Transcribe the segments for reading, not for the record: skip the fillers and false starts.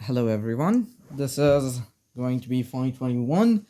Hello everyone. This is going to be 521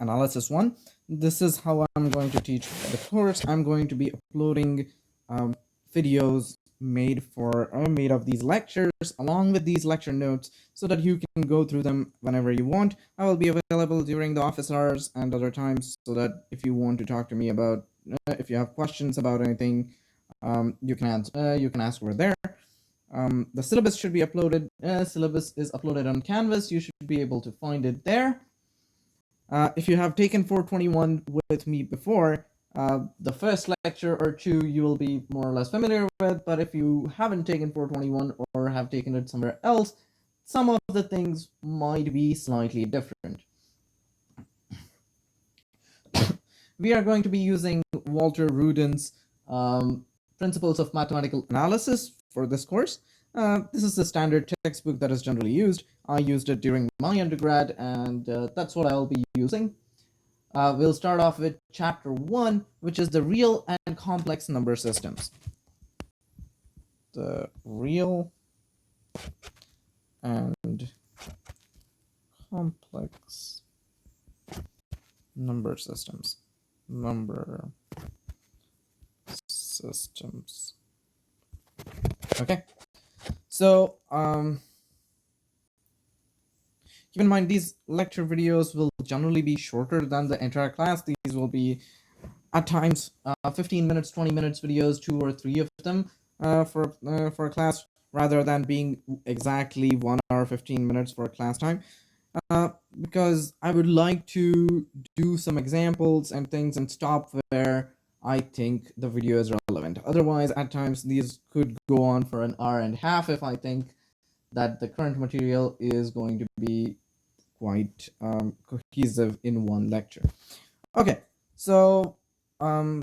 analysis 1. This is how I'm going to teach the course. I'm going to be uploading videos made of these lectures along with these lecture notes so that you can go through them whenever you want. I will be available during the office hours and other times, so that if you want to talk to me about if you have questions about anything, you can ask over there. The syllabus should be uploaded. Syllabus is uploaded on Canvas. You should be able to find it there. If you have taken 421 with me before, the first lecture or two you will be more or less familiar with, but if you haven't taken 421 or have taken it somewhere else, some of the things might be slightly different. We are going to be using Walter Rudin's Principles of Mathematical Analysis for this course. This is the standard textbook that is generally used. I used it during my undergrad, and that's what I'll be using. We'll start off with chapter 1, which is the real and complex number systems. The real and complex number systems. Okay, so keep in mind these lecture videos will generally be shorter than the entire class. These will be at times 15 minutes, 20 minutes videos, 2 or 3 of them for a class, rather than being exactly 1 hour 15 minutes for class time, because I would like to do some examples and things and stop where I think the video is relevant. Otherwise, at times these could go on for an hour and a half if I think that the current material is going to be quite cohesive in one lecture. Okay, so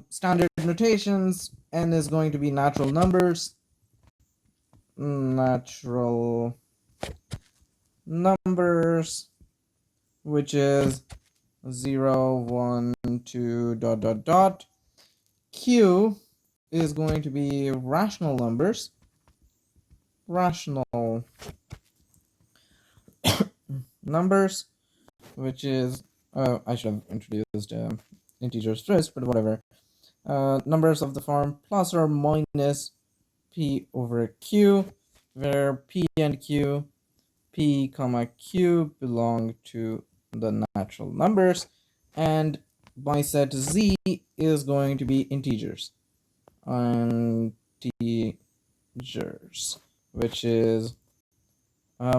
standard notations. N is going to be natural numbers. Natural numbers, which is 0, 1, 2, ... Q is going to be rational numbers. Rational numbers, which is I should have introduced integers first, but whatever. Numbers of the form plus or minus p over q, where p and q, p comma q belong to the natural numbers, and by set z is going to be integers. Integers, which is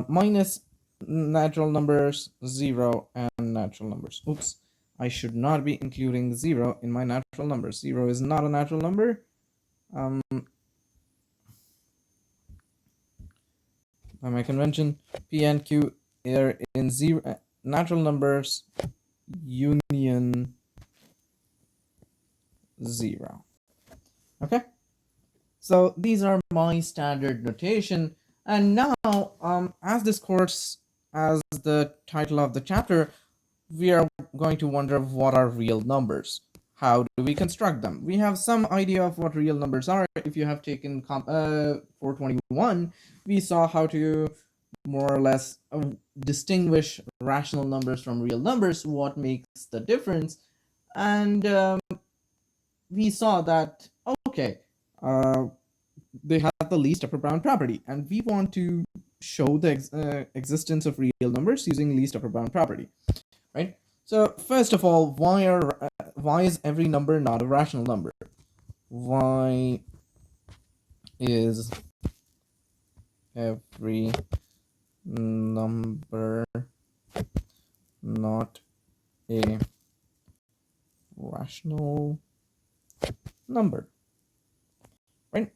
minus natural numbers, 0, and natural numbers. Oops, I should not be including 0 in my natural numbers. 0 is not a natural number. By my convention, p and q are in 0 natural numbers union 0. Okay, so these are my standard notation. And now, as this course, as the title of the chapter, we are going to wonder what are real numbers. How do we construct them? We have some idea of what real numbers are. If you have taken 421, we saw how to more or less distinguish rational numbers from real numbers, what makes the difference. And we saw that, okay, they have the least upper bound property, and we want to show the existence of real numbers using least upper bound property, right? So first of all, why is every number not a rational number? Why is every number not a rational number? Right?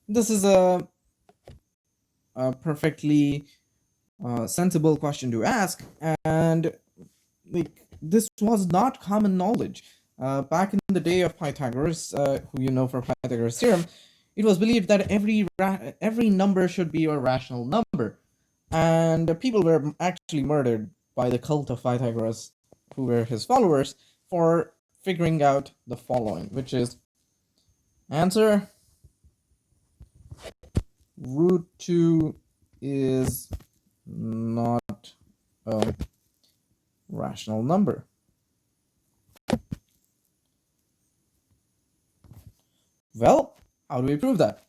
This is a perfectly sensible question to ask, and this was not common knowledge. Back in the day of Pythagoras, who you know for Pythagoras' theorem, it was believed that every number should be a rational number, and people were actually murdered by the cult of Pythagoras, who were his followers, for figuring out the following, which is answer: root 2 is rational number. Well, how do we prove that?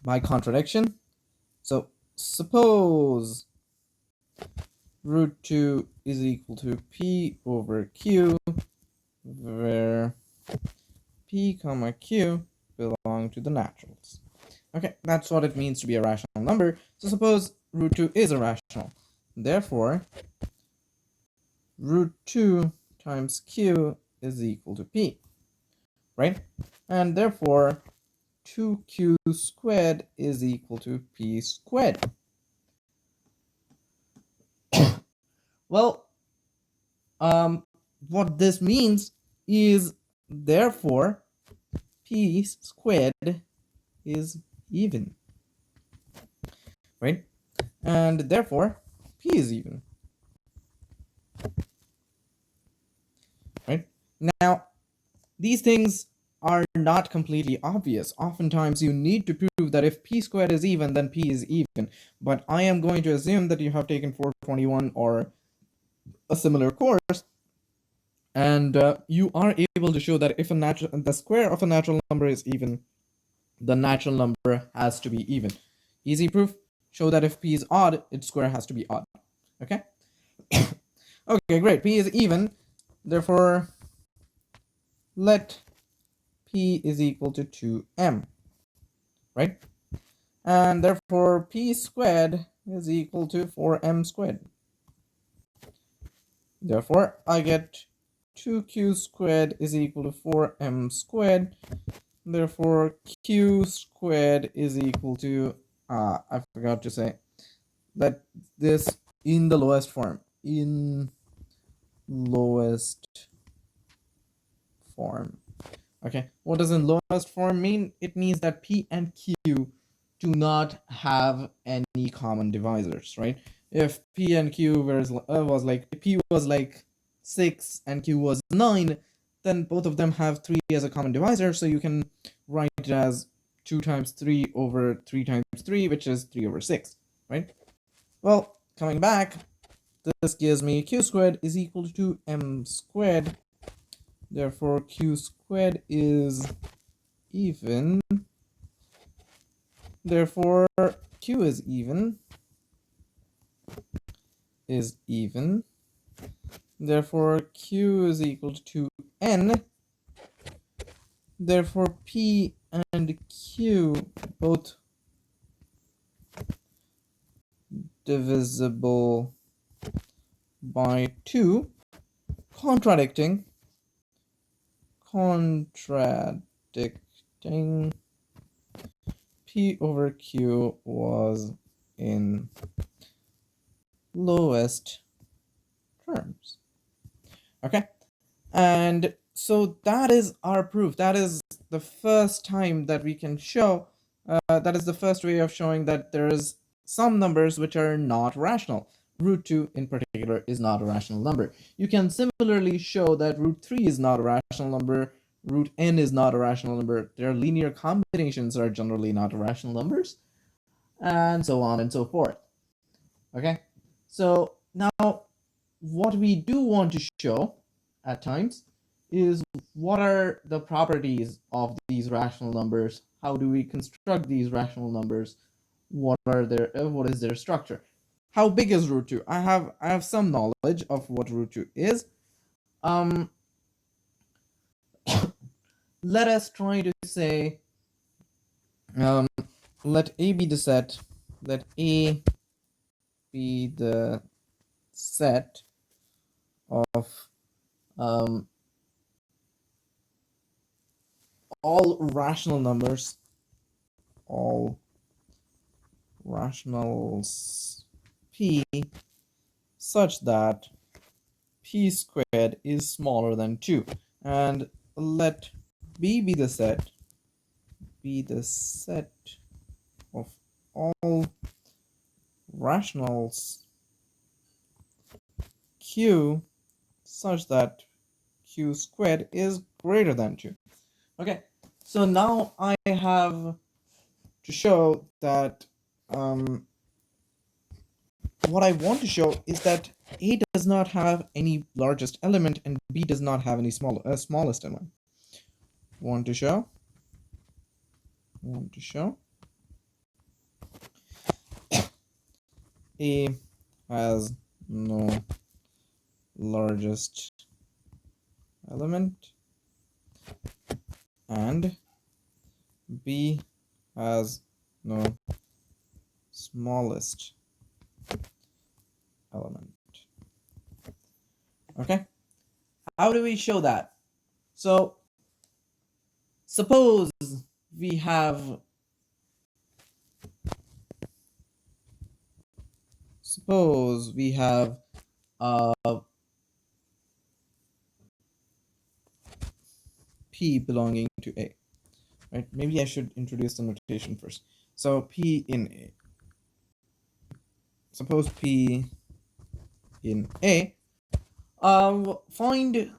By contradiction. So suppose root 2 is equal to p over q, where p comma q belong to the naturals. Okay, that's what it means to be a rational number. So suppose root 2 is a rational. Therefore, root 2 times q is equal to p, right? And therefore, 2q squared is equal to p squared. Well, what this means is, therefore, p squared is even, right? And therefore, p is even, right? Now, these things are not completely obvious. Oftentimes, you need to prove that if p squared is even, then p is even. But I am going to assume that you have taken 421 or a similar course, and you are able to show that if the square of a natural number is even, the natural number has to be even. Easy proof. Show that if p is odd, its square has to be odd. Okay? Okay, great. P is even. Therefore, let p is equal to 2m, right? And therefore, p squared is equal to 4m squared. Therefore, I get 2q squared is equal to 4m squared. Therefore, q squared is equal to, I forgot to say that this in the lowest form. In lowest form. Okay, what does in lowest form mean? It means that p and q do not have any common divisors, right? If p and q was like p was like 6 and q was 9, then both of them have 3 as a common divisor, so you can write it as 2 times 3 over 3 times 3, which is 3 over 6, right? Well, coming back, this gives me q squared is equal to m squared. Therefore, q squared is even. Therefore, q is even. Therefore, q is equal to 2n. Therefore, p and q both divisible by 2, contradicting p over q was in lowest terms. Okay, and so that is our proof. That is the first time that we can show, that is the first way of showing that there is some numbers which are not rational. Root 2 in particular is not a rational number. You can similarly show that root 3 is not a rational number, root n is not a rational number, their linear combinations are generally not rational numbers, and so on and so forth. Okay, so now what we do want to show at times is what are the properties of these rational numbers, how do we construct these rational numbers, what is their structure. How big is root 2? I have some knowledge of what root 2 is. Let us try to say, let A be the set, let A be the set of all rational numbers, all rationals p, such that p squared is smaller than 2, and let B be the set of all rationals q such that q squared is greater than 2. Okay, so now I have to show that what I want to show is that A does not have any largest element and B does not have any smallest element. Want to show A has no largest element and B has no smallest element. Okay, how do we show that? So suppose we have uh, P belonging to A, right? Maybe I should introduce the notation first. So P in A. Suppose P in A. Find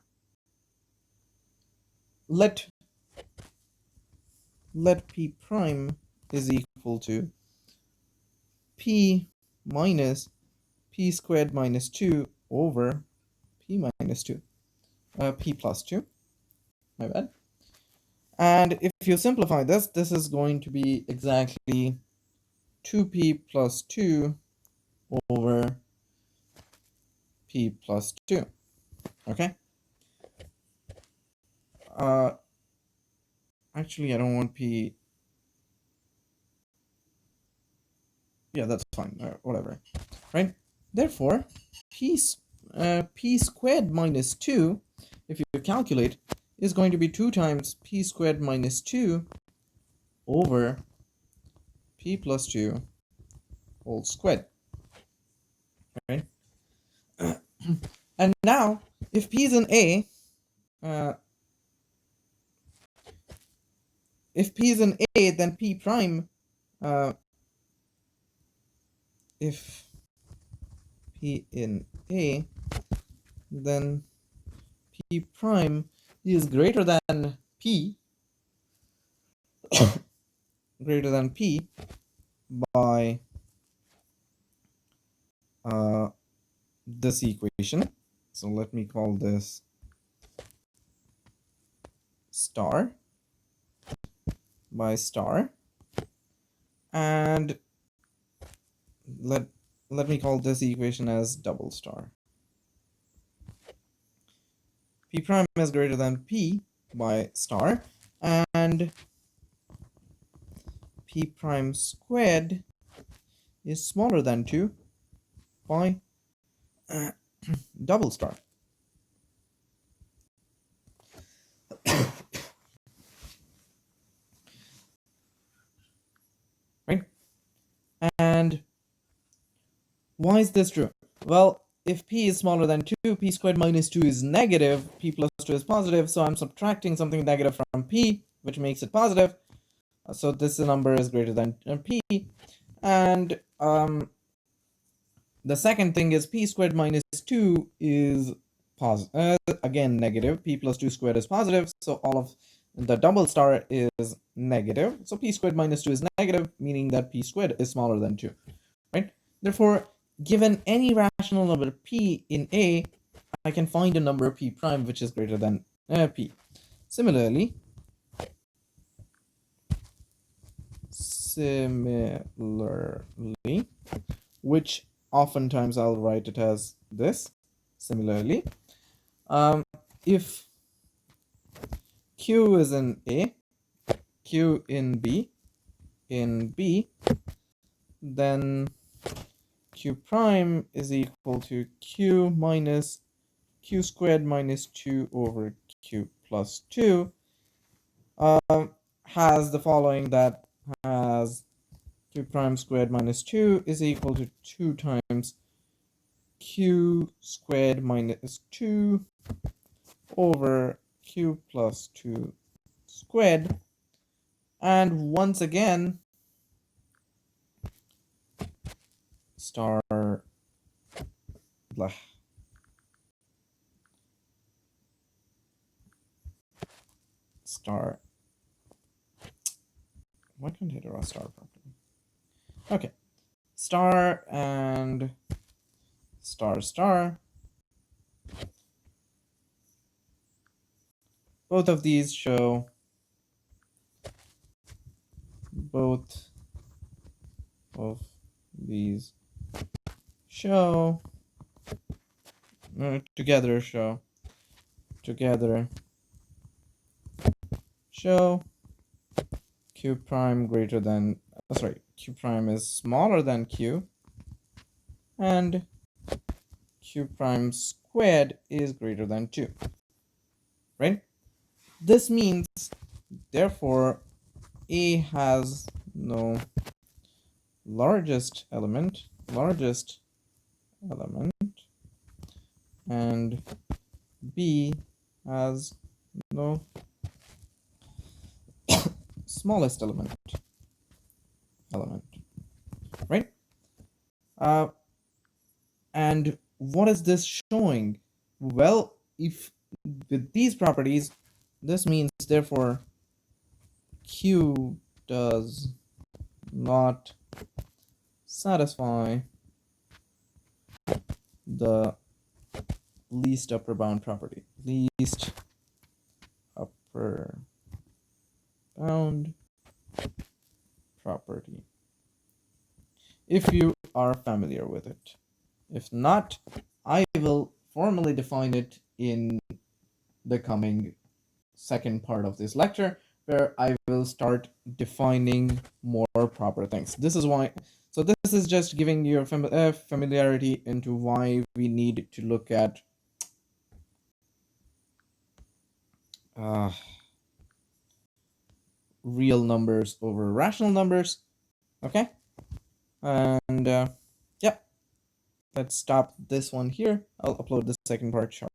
let P prime is equal to P minus P squared minus 2 over P minus 2. P plus 2. My bad. And if you simplify this, this is going to be exactly 2P plus 2 over P plus 2. Okay? Actually, I don't want P. Yeah, that's fine. Whatever. Right? Therefore, P squared minus 2, if you calculate, is going to be 2 times P squared minus 2 over P plus 2 whole squared. Right? And now, if P is an A, then P prime, if P in A, then P prime is greater than P by this equation. So let me call this star by star, and let me call this equation as double star. P prime is greater than P by star, and P prime squared is smaller than 2 by double star. Right? And why is this true? Well, if P is smaller than 2, P squared minus 2 is negative, P plus 2 is positive, so I'm subtracting something negative from P, which makes it positive. So this number is greater than P. And the second thing is P squared minus 2 is again negative. P plus 2 squared is positive, so all of the double star is negative. So P squared minus 2 is negative, meaning that P squared is smaller than 2. Right? Therefore, given any rational number P in A, I can find a number P prime which is greater than P. Similarly, which oftentimes I'll write it as this. Similarly, if Q is in A, Q in B, then Q prime is equal to Q minus Q squared minus 2 over Q plus 2, has the following, that has Q prime squared minus 2 is equal to 2 times Q squared minus 2 over Q plus 2 squared. And once again, star blah. Star. Why can't I draw a star properly? Okay. star and star star. Both of these show together show q prime greater than, q prime is smaller than q, and q prime squared is greater than 2, right? This means, therefore, A has no largest element, and B has no smallest element, right? And what is this showing? Well, if with these properties, this means, therefore, Q does not satisfy the least upper bound property. Least upper bound property. If you are familiar with it. If not, I will formally define it in the coming second part of this lecture, where I will start defining more proper things. This is why, so this is just giving you a familiarity into why we need to look at real numbers over rational numbers. Okay, and yeah, let's stop this one here. I'll upload the second part shortly.